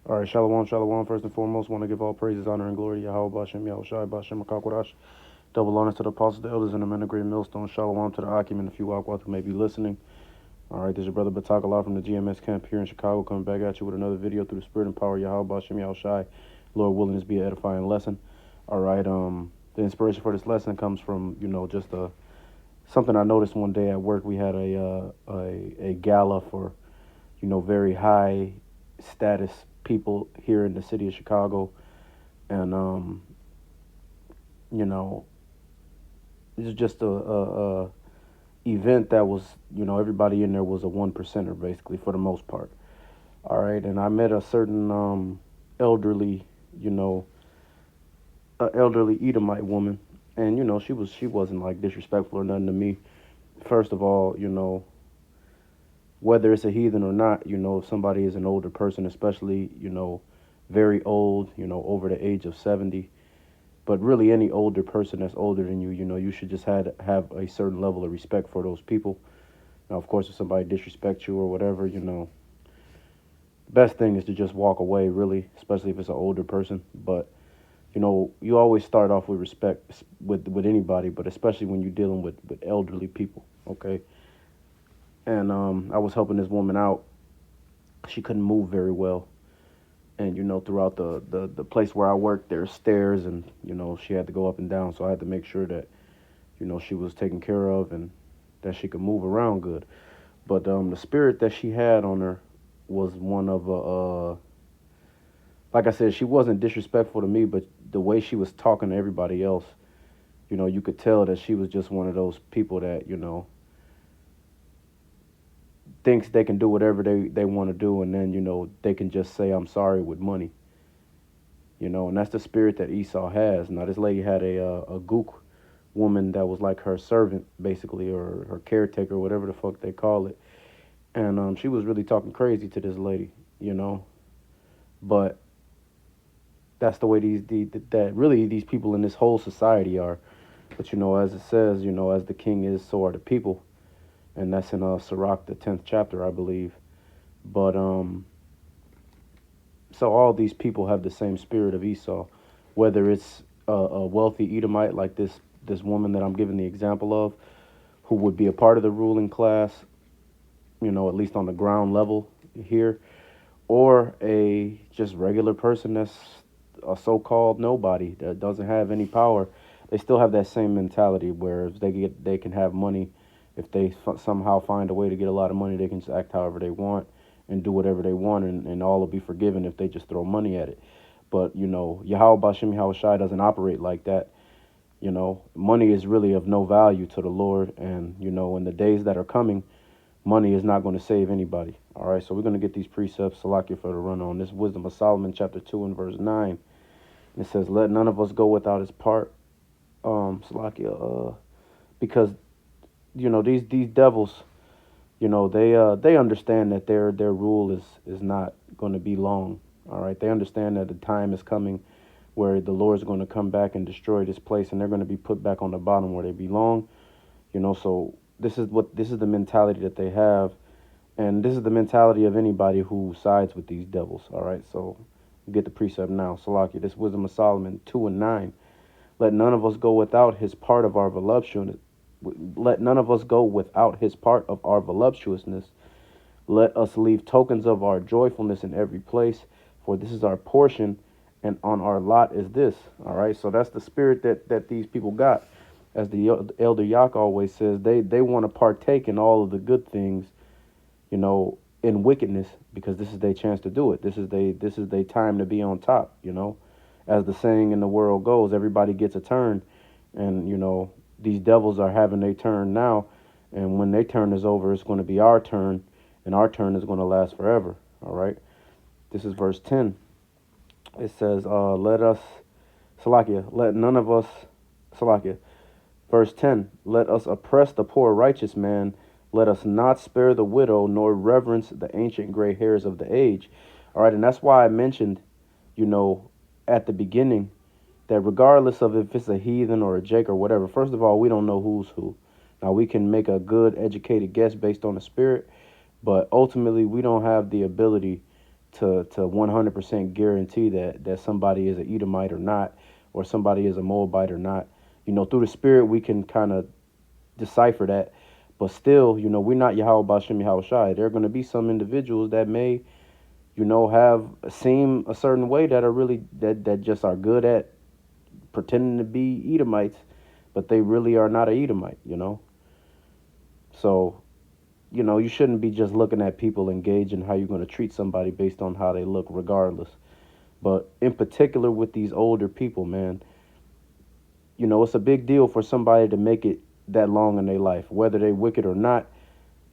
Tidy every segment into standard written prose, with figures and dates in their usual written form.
All right, Shalom, Shalom. First and foremost, want to give all praises, honor, and glory to Yahweh Bashem, Yahushai Bashem, Akakwadash. Double honors to the apostles, the elders, and the men of great millstone. Shalom to the Akim and the few Akwat who may be listening. All right, this is your brother Batakala from the GMS camp here in Chicago, coming back at you with another video through the spirit and power of Yahweh Bashem, Yahushai. Lord willing, this be an edifying lesson. All right, the inspiration for this lesson comes from, just something I noticed one day at work. We had a gala for, very high status people here in the city of Chicago, and you know, it's just a event that was, everybody in there was a one percenter basically for the most part. All right, and I met a certain elderly, you know, elderly Edomite woman, and she wasn't like disrespectful or nothing to me. First of all, whether it's a heathen or not, if somebody is an older person, especially, very old, over the age of 70, but really any older person that's older than you, you should just have a certain level of respect for those people. Now, of course, if somebody disrespects you or whatever, the best thing is to just walk away, really, especially if it's an older person. But, you always start off with respect with anybody, but especially when you're dealing with elderly people, okay? And I was helping this woman out. She couldn't move very well. And, throughout the place where I worked, there's stairs, and, she had to go up and down. So I had to make sure that, she was taken care of and that she could move around good. But the spirit that she had on her was one of like I said, she wasn't disrespectful to me, but the way she was talking to everybody else, you could tell that she was just one of those people that, thinks they can do whatever they want to do, and then, they can just say, I'm sorry with money. And that's the spirit that Esau has. Now, this lady had a gook woman that was like her servant, basically, or her caretaker, whatever the fuck they call it. And she was really talking crazy to this lady, But that's the way that really these people in this whole society are. But, as it says, as the king is, so are the people. And that's in Sirach, the 10th chapter, I believe. But so all these people have the same spirit of Esau, whether it's a wealthy Edomite like this woman that I'm giving the example of, who would be a part of the ruling class, at least on the ground level here, or a just regular person that's a so-called nobody that doesn't have any power. They still have that same mentality where if they can have money, if they somehow find a way to get a lot of money, they can just act however they want and do whatever they want, and all will be forgiven if they just throw money at it. But, Yahweh Bashem Yahweh Shai doesn't operate like that. Money is really of no value to the Lord. And, in the days that are coming, money is not going to save anybody. All right, so we're going to get these precepts, Salakia, for the run on. This Wisdom of Solomon, chapter 2 and verse 9. And it says, let none of us go without his part, Salakia, because, these devils, they understand that their rule is not going to be long. All right, they understand that the time is coming where the Lord's going to come back and destroy this place, and they're going to be put back on the bottom where they belong. So this is the mentality that they have, and this is the mentality of anybody who sides with these devils. All right, so get the precept now. Salaki, this Wisdom of Solomon 2 and 9. Let none of us go without his part of our voluptuousness. Let none of us go without his part of our voluptuousness. Let us leave tokens of our joyfulness in every place, for this is our portion, and on our lot is this. All right, so that's the spirit that these people got. As the elder Yak always says, they want to partake in all of the good things, in wickedness, because this is their chance to do it. This is their time to be on top. As the saying in the world goes, everybody gets a turn, and these devils are having their turn now, and when their turn is over, it's going to be our turn, and our turn is going to last forever. All right, this is verse 10. It says, let us, Salakia, let none of us, Salakia, verse 10, let us oppress the poor righteous man, let us not spare the widow, nor reverence the ancient gray hairs of the age. All right, and that's why I mentioned, at the beginning, that regardless of if it's a heathen or a Jake or whatever, first of all, we don't know who's who. Now, we can make a good, educated guess based on the spirit, but ultimately, we don't have the ability to 100% guarantee that somebody is an Edomite or not, or somebody is a Moabite or not. Through the Spirit we can kind of decipher that, but still, we're not Yahweh Bashem Yahweh Shai. There are going to be some individuals that may, have seem a certain way that are really that just are good at pretending to be Edomites, but they really are not a Edomite. So, you shouldn't be just looking at people engaging how you're going to treat somebody based on how they look, regardless. But in particular with these older people, man, it's a big deal for somebody to make it that long in their life, whether they wicked or not,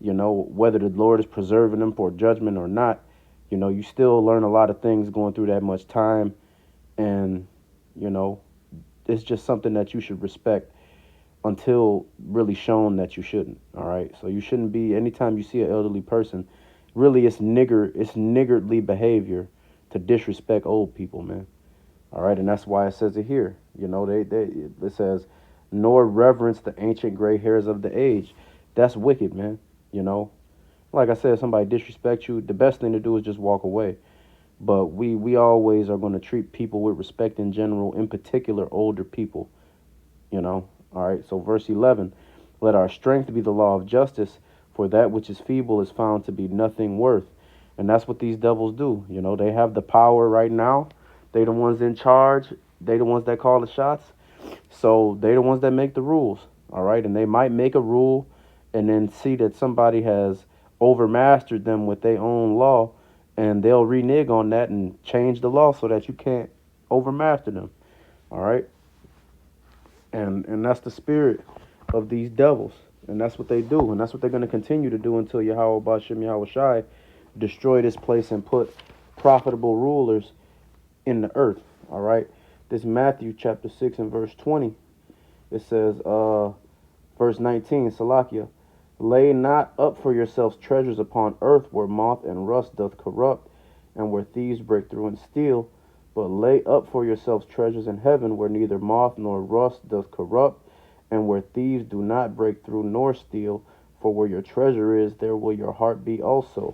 whether the Lord is preserving them for judgment or not. You still learn a lot of things going through that much time. And, it's just something that you should respect until really shown that you shouldn't. All right. So you shouldn't be, anytime you see an elderly person, really it's niggardly behavior to disrespect old people, man. All right. And that's why it says it here. It says, nor reverence the ancient gray hairs of the age. That's wicked, man. Like I said, if somebody disrespects you, the best thing to do is just walk away. But we always are going to treat people with respect in general, in particular older people. All right, so verse 11, let our strength be the law of justice, for that which is feeble is found to be nothing worth. And that's what these devils do. They have the power right now. They the ones in charge. They the ones that call the shots. So they the ones that make the rules. All right, and they might make a rule and then see that somebody has overmastered them with their own law, and they'll renege on that and change the law so that you can't overmaster them. All right. And that's the spirit of these devils. And that's what they do. And that's what they're going to continue to do until Yahweh Bashem Yahweh Shai destroy this place and put profitable rulers in the earth. All right. This Matthew chapter 6 and verse 20. It says, verse 19, Salakia, lay not up for yourselves treasures upon earth where moth and rust doth corrupt, and where thieves break through and steal, but lay up for yourselves treasures in heaven where neither moth nor rust doth corrupt, and where thieves do not break through nor steal. For where your treasure is, there will your heart be also.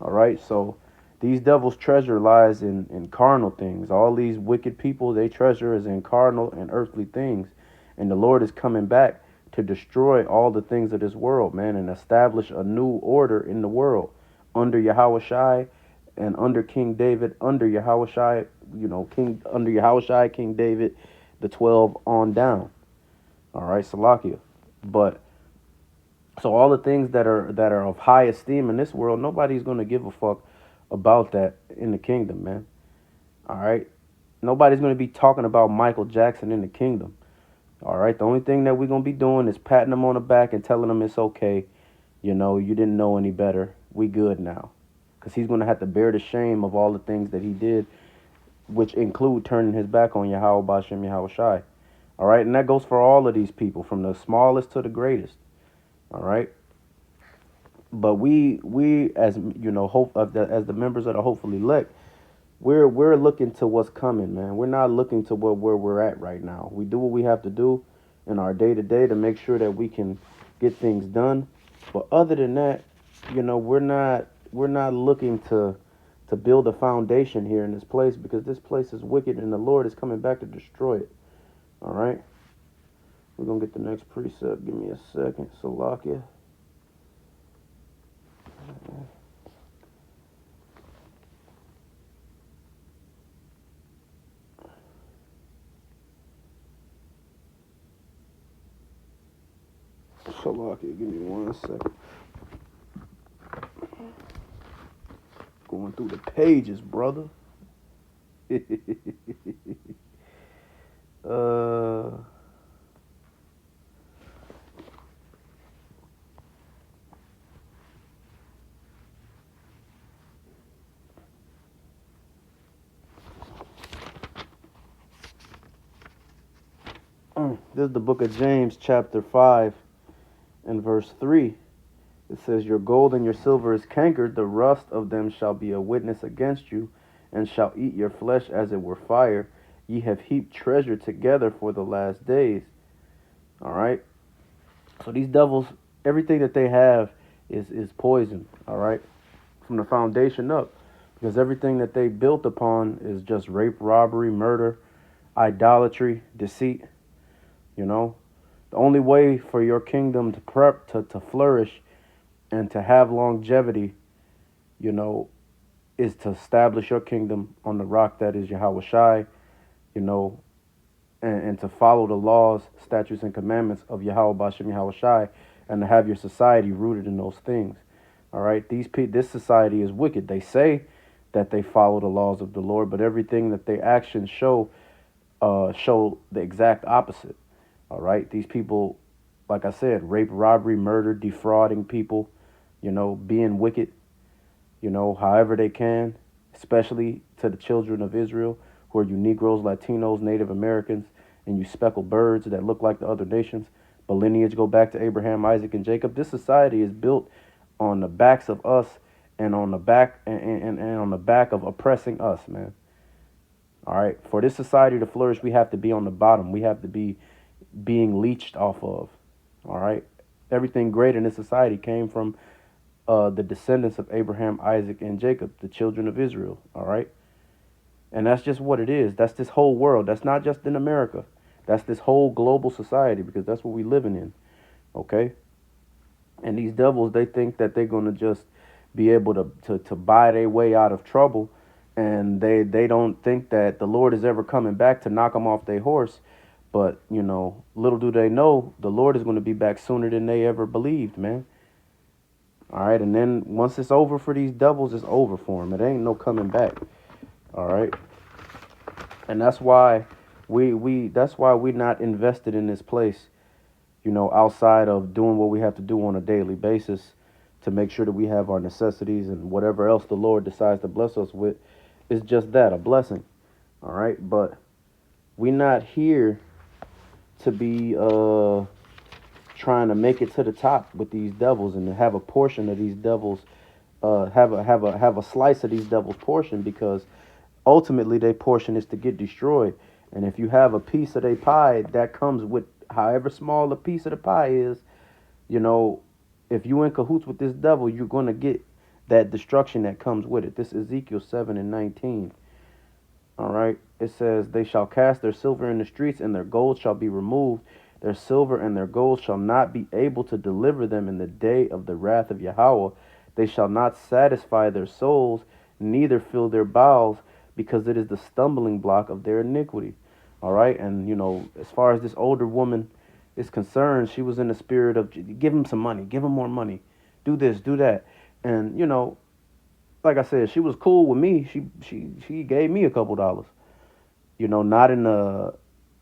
All right, so these devils' treasure lies in carnal things. All these wicked people, their treasure is in carnal and earthly things. And the Lord is coming back to destroy all the things of this world, man, and establish a new order in the world under Yahweh Shai and under King David, under Yahweh Shai, under Yahweh Shai, King David, the 12 on down. All right, Salakia. But so all the things that are of high esteem in this world, nobody's going to give a fuck about that in the kingdom, man. All right. Nobody's going to be talking about Michael Jackson in the kingdom. All right. The only thing that we're going to be doing is patting them on the back and telling them it's okay. You didn't know any better. We good now. Because he's going to have to bear the shame of all the things that he did, which include turning his back on Yahweh Bashem Yahweh Shai. All right. And that goes for all of these people, from the smallest to the greatest. All right. But we as hope as the members of the hopefully elect, we're looking to what's coming, man. We're not looking to where we're at right now. We do what we have to do in our day to day to make sure that we can get things done. But other than that, we're not looking to build a foundation here in this place, because this place is wicked and the Lord is coming back to destroy it. All right. We're gonna get the next precept. Give me a second, Salakia. Salakia, give me 1 second. Going through the pages, brother. This is the book of James, chapter 5, and verse 3. It says, your gold and your silver is cankered, the rust of them shall be a witness against you, and shall eat your flesh as it were fire. Ye have heaped treasure together for the last days. All right. So these devils, everything that they have is poison. All right. From the foundation up. because everything that they built upon is just rape, robbery, murder, idolatry, deceit. You know, the only way for your kingdom to flourish and to have longevity, you know, is to establish your kingdom on the rock that is Yahweh Shai, you know, and to follow the laws, statutes, and commandments of Yahweh Bashem Yahweh Shai, and to have your society rooted in those things. All right, this society is wicked. They say that they follow the laws of the Lord, but everything that they actions show the exact opposite. All right, these people, like I said, rape, robbery, murder, defrauding people, you know, being wicked, you know, however they can, especially to the children of Israel, who are you Negroes, Latinos, Native Americans, and you speckled birds that look like the other nations. But lineage go back to Abraham, Isaac, and Jacob. This society is built on the backs of us and on the back and on the back of oppressing us, man. All right. For this society to flourish, we have to be on the bottom. We have to be being leached off of. All right. Everything great in this society came from the descendants of Abraham, Isaac, and Jacob, the children of Israel. All right. And that's just what it is. That's this whole world. That's not just in America. That's this whole global society, because that's what we're living in. Okay. And these devils, they think that they're going to just be able to buy their way out of trouble. And they don't think that the Lord is ever coming back to knock them off their horse. But, you know, little do they know, the Lord is going to be back sooner than they ever believed, man. All right. And then once it's over for these devils, it's over for them. It ain't no coming back. All right. And that's why that's why we're not invested in this place, you know, outside of doing what we have to do on a daily basis to make sure that we have our necessities, and whatever else the Lord decides to bless us with is just that, a blessing. All right. But we're not here to be trying to make it to the top with these devils and to have a portion of these devils, have a slice of these devils' portion, because ultimately their portion is to get destroyed. And if you have a piece of their pie, that comes with however small a piece of the pie is, you know, if you in cahoots with this devil, you're going to get that destruction that comes with it. This is Ezekiel 7:19. All right. It says, they shall cast their silver in the streets, and their gold shall be removed. Their silver and their gold shall not be able to deliver them in the day of the wrath of Yahweh. They shall not satisfy their souls, neither fill their bowels, because it is the stumbling block of their iniquity. All right. And, you know, as far as this older woman is concerned, she was in the spirit of, give him some money, give him more money, do this, do that. And, you know, like I said, she was cool with me. She gave me a couple dollars. You know, not in a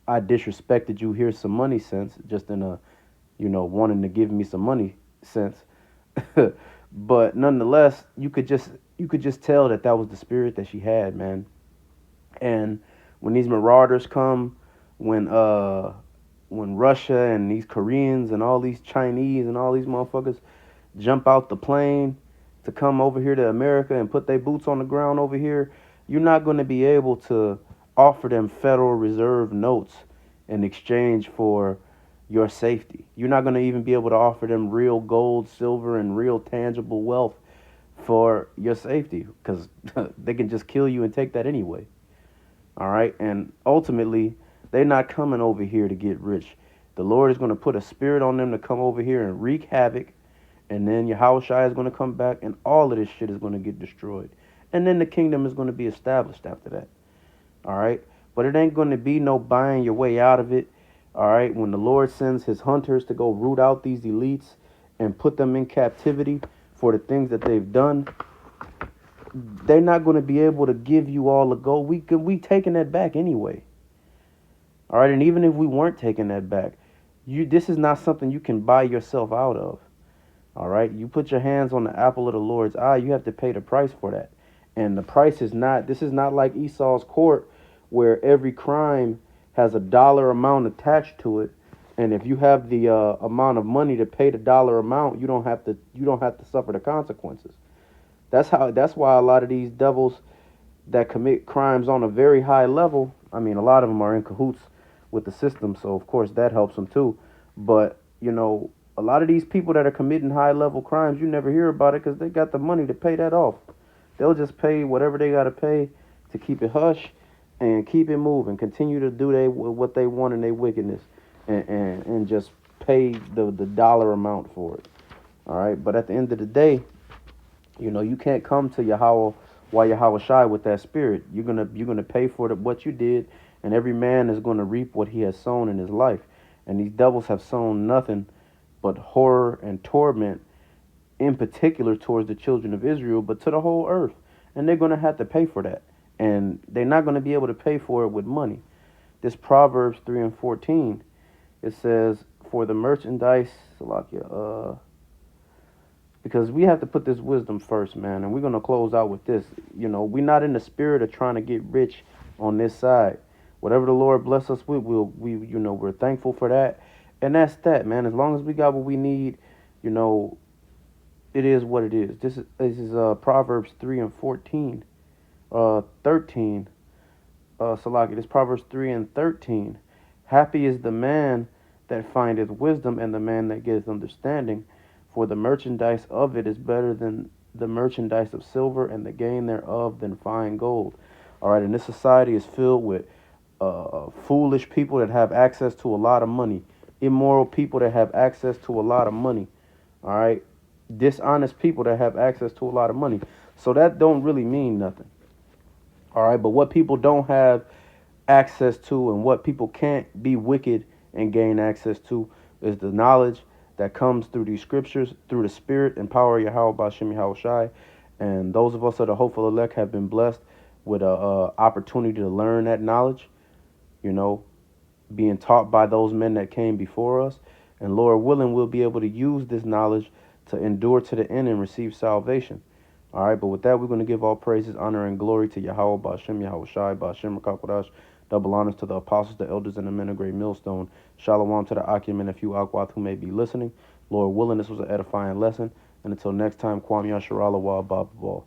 I disrespected you, here's some money sense, just in a, you know, wanting to give me some money sense. But nonetheless, you could just tell that that was the spirit that she had, man. And when these marauders come, when when Russia and these Koreans and all these Chinese and all these motherfuckers jump out the plane to come over here to America and put their boots on the ground over here, you're not going to be able to offer them Federal Reserve notes in exchange for your safety. You're not going to even be able to offer them real gold, silver, and real tangible wealth for your safety, because they can just kill you and take that anyway. All right. And ultimately, they're not coming over here to get rich. The Lord is going to put a spirit on them to come over here and wreak havoc. And then Yahushua is going to come back, and all of this shit is going to get destroyed. And then the kingdom is going to be established after that. All right. But it ain't going to be no buying your way out of it. All right. When the Lord sends his hunters to go root out these elites and put them in captivity for the things that they've done, they're not going to be able to give you all the gold. We taking that back anyway. All right. And even if we weren't taking that back, this is not something you can buy yourself out of. All right. You put your hands on the apple of the Lord's eye, you have to pay the price for that. And the price is not, this is not like Esau's court, where every crime has a dollar amount attached to it. And if you have the amount of money to pay the dollar amount, you don't have to suffer the consequences. That's why a lot of these devils that commit crimes on a very high level, I mean, a lot of them are in cahoots with the system, so of course that helps them too. But, you know, a lot of these people that are committing high level crimes, you never hear about it because they got the money to pay that off. They'll just pay whatever they gotta pay to keep it hush and keep it moving. Continue to do what they want in their wickedness, and just pay the dollar amount for it. All right. But at the end of the day, you can't come to Yahweh while Yahweh shy with that spirit. You're gonna pay for what you did, and every man is gonna reap what he has sown in his life. And these devils have sown nothing but horror and torment, in particular towards the children of Israel, but to the whole earth. And they're gonna have to pay for that. And they're not gonna be able to pay for it with money. This Proverbs 3:14, it says, "For the merchandise, Salakia, because we have to put this wisdom first, man. And we're gonna close out with this. We're not in the spirit of trying to get rich on this side. Whatever the Lord bless us with, we're thankful for that, and that's that, man. As long as we got what we need, you know, it is what it is. This is Proverbs 3:14, 13. Salaki, this Proverbs 3:13. Happy is the man that findeth wisdom, and the man that getteth understanding. For the merchandise of it is better than the merchandise of silver, and the gain thereof than fine gold. All right, and this society is filled with foolish people that have access to a lot of money, immoral people that have access to a lot of money. All right, dishonest people that have access to a lot of money. So that don't really mean nothing. All right, but what people don't have access to, and what people can't be wicked and gain access to, is the knowledge that comes through these scriptures, through the spirit and power of Yahweh Bashem Yahweh Shai. And those of us that are hopeful elect have been blessed with a opportunity to learn that knowledge, you know, being taught by those men that came before us. And Lord willing, we'll be able to use this knowledge to endure to the end and receive salvation. All right, but with that, we're going to give all praises, honor, and glory to Yahweh, Bashem, Yahweh Shai, Bashem, Rakakwadash. Double honors to the apostles, the elders, and the men of great millstone. Shalom to the Akim and a few Akwath who may be listening. Lord willing, this was an edifying lesson. And until next time, Kwam Yasharala Wa Baba.